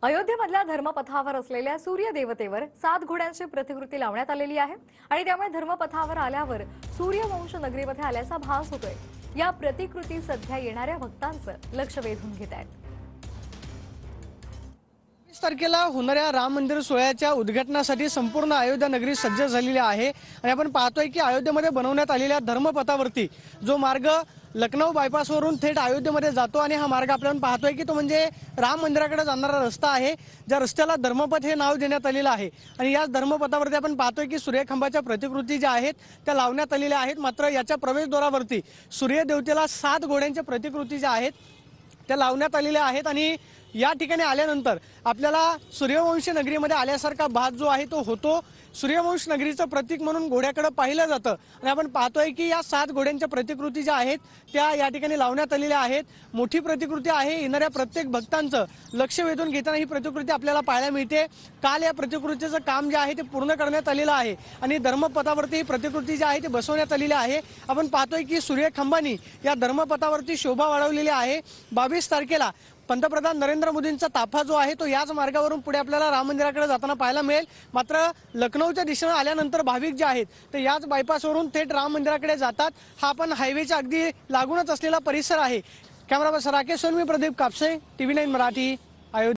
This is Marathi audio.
अयोध्येमधल्या धर्मपथावर असलेल्या सूर्य देवतेवर 7 घोड्यांची प्रतिकृती लावण्यात आलेली आहे आणि त्यामुळे धर्मपथावर आल्यावर सूर्यवंश नगरीमध्ये आल्याचा भास होतोय। या प्रतिकृती सध्या येणाऱ्या भक्तांचं लक्ष वेधून घेत आहेत। 20 तारखेला होणाऱ्या राम मंदिर सोहळ्याच्या उद्घाटनासाठी संपूर्ण अयोध्या नगरी सज्ज झालेली आहे आणि आपण पाहतोय की अयोध्येमध्ये बनवण्यात आलेल्या धर्मपथावरती जो मार्ग लखनौ बायपासवरून थेट अयोध्येमध्ये जातो आणि हा मार्ग आपण पाहतोय की तो म्हणजे राम मंदिराकडे जाणारा रस्ता आहे। ज्या रस्त्याला धर्मपथ हे नाव देण्यात आलेलं आहे आणि या धर्मपथावरती आपण पाहतोय की सूर्यखंबाच्या प्रतिकृती ज्या आहेत त्या लावण्यात आलेल्या आहेत। मात्र याच्या प्रवेशद्वारावरती सूर्यदेवतेला 7 घोड्यांच्या प्रतिकृती ज्या आहेत त्या लावण्यात आलेल्या आहेत आणि या ठिकाणी आल्यानंतर आपल्याला सूर्यवंशी नगरीमध्ये आल्यासारखा भास जो आहे तो होतो। सूर्यवंश नगरीचं प्रतीक म्हणून घोड्याकडे पाहिलं जातं आणि आपण पाहतोय की या 7 घोड्यांच्या प्रतिकृती ज्या आहेत त्या या ठिकाणी लावण्यात आलेल्या आहेत। मोठी प्रतिकृती आहे। येणाऱ्या प्रत्येक भक्तांचं लक्ष वेधून घेताना ही प्रतिकृती आपल्याला पाहायला मिळते। काल या प्रतिकृतीचं काम जे आहे ते पूर्ण करण्यात आलेलं आहे आणि धर्मपथावरती ही प्रतिकृती जी आहे ती बसवण्यात आलेली आहे। आपण पाहतोय की सूर्यखंबानी या धर्मपथावरती शोभा वाढवलेली आहे। 22 तारखेला पंतप्रधान नरेंद्र मोदींचा ताफा जो आहे तो याच मार्गावरून पुढे आपल्याला राम मंदिराकडे जाताना पाहायला मिळेल। मात्र लखनौच्या दिशेने आल्यानंतर भाविक जे आहेत ते याच बायपासवरून थेट राम मंदिराकडे जातात। हा पण हायवेच्या अगदी लागूनच असलेला परिसर आहे। Camera person Rakesh Sonvi, Pradeep Kapse, TV9 Marathi, Ayodhya.